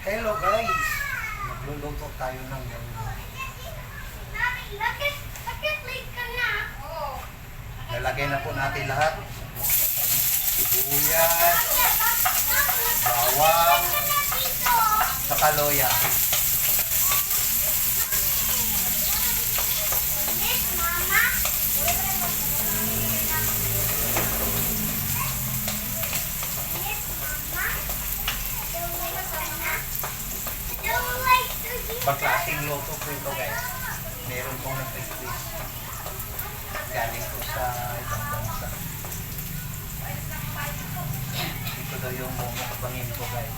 Hello guys! Magluluto tayo ng ganyan. Lalagay na po natin lahat. Sibuyas, bawang, saka loya. Baglasing luto po ito guys. Meron pong nag-request. Galing po sa ibang bansa. Ito daw yung mukabangin ko guys.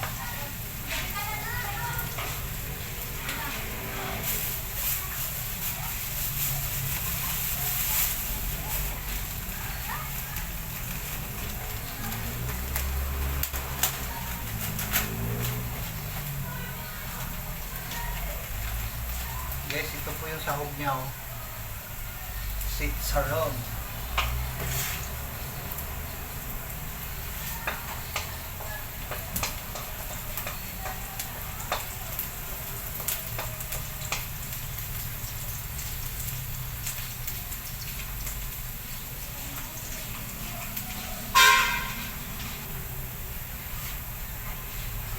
Guys, ito po yung sahog niya, oh. Sitsaron.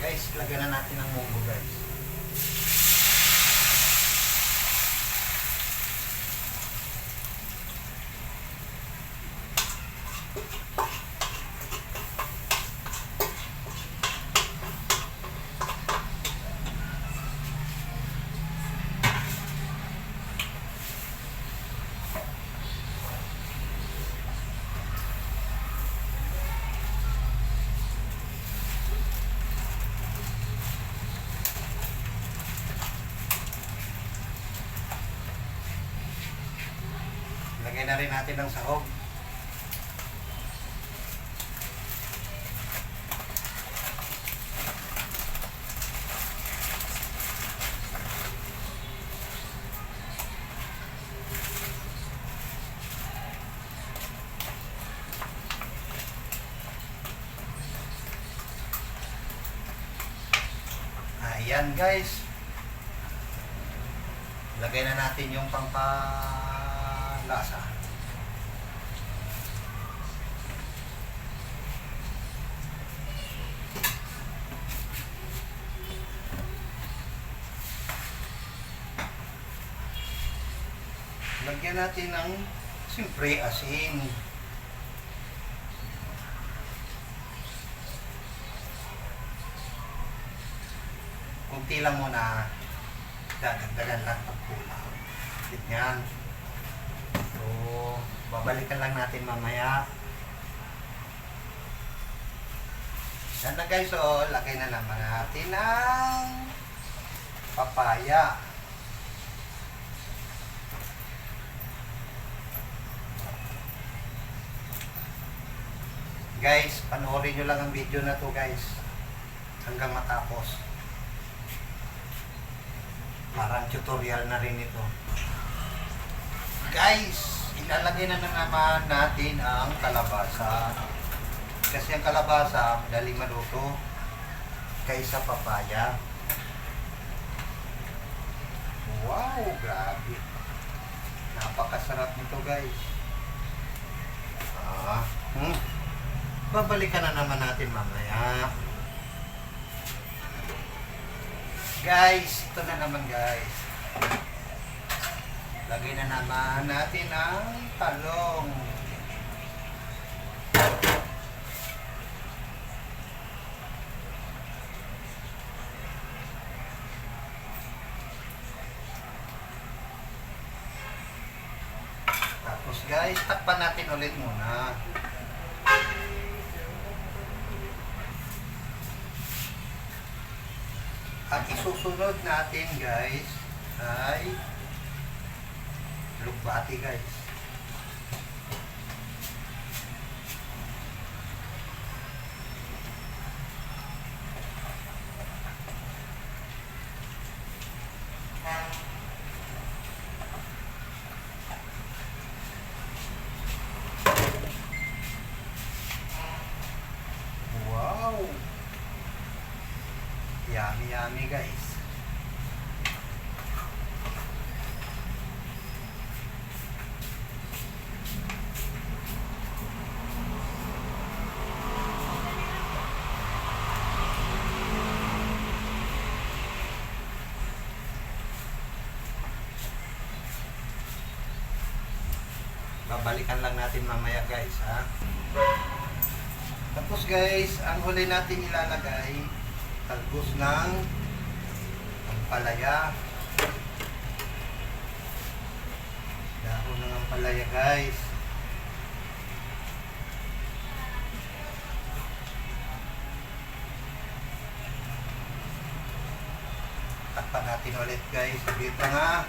Guys, lagyan na natin ang mugo, guys. Lagyan na rin natin ang sahog. Ayan guys. Lagay na natin yung pampalasa. Lagyan natin ng siyempre asin. Kunti lang muna, dadagdagan lang pag kulang. Ganyan. So, babalikan lang natin mamaya. Yan na guys, so lagay na naman natin ang papaya. Guys, panoorin nyo lang ang video na to guys hanggang matapos. Parang tutorial na rin ito. Guys, ilalagay na naman natin ang kalabasa. Kasi ang kalabasa, madaling maluto kaysa papaya. Wow, grabe. Napakasarap nito guys. Babalikan na naman natin mamaya. Guys, ito na naman guys. Lagay na naman natin ang talong. Tapos guys, takpan natin ulit muna. At isusunod natin guys ay lugbati guys. Yummy, yummy guys. Babalikan lang natin mamaya guys ha. Tapos guys, ang huli natin ilalagay, talbos ng ampalaya. Dahon ng ampalaya guys. Takpan natin ulit guys. Dito nga.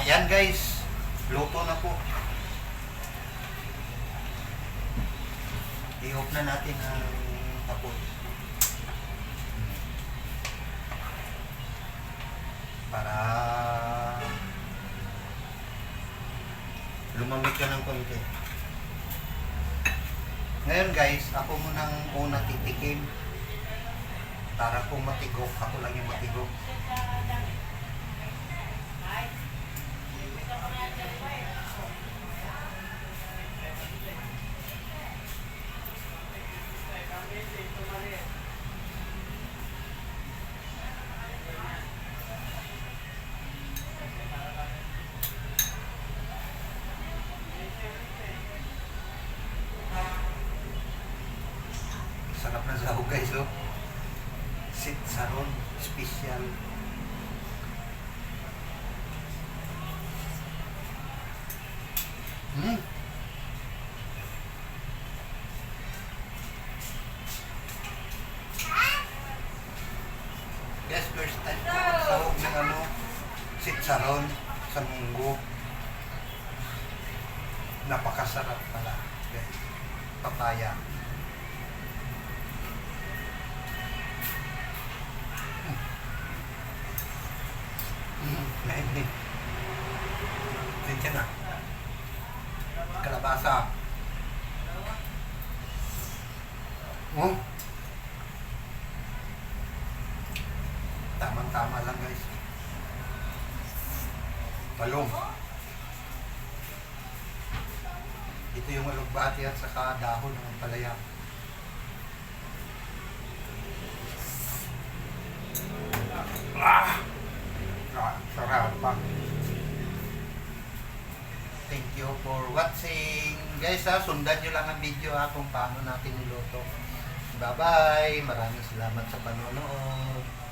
Ayan guys, luto na po. I-off na natin ang tapos. Para lumamig ka ng konti. Ngayon guys, ako munang una titikim. Para kung matigok, ako lang yung matigok. Sarap na sahog guys, oh. Sitsaron, special. Guys, first time ko magsahog ng sitsaron sa munggo. Napakasarap pala, guys. Papaya. Nainit. Diyan na. Kalabasa. Oh. Tamang-tama lang guys. Talong. Ito yung alugbati at saka dahon ng palaya. Sarap pa. Thank you for watching. Guys sundan nyo lang ang video kung paano natin niluto. Bye bye. Maraming salamat sa panonood.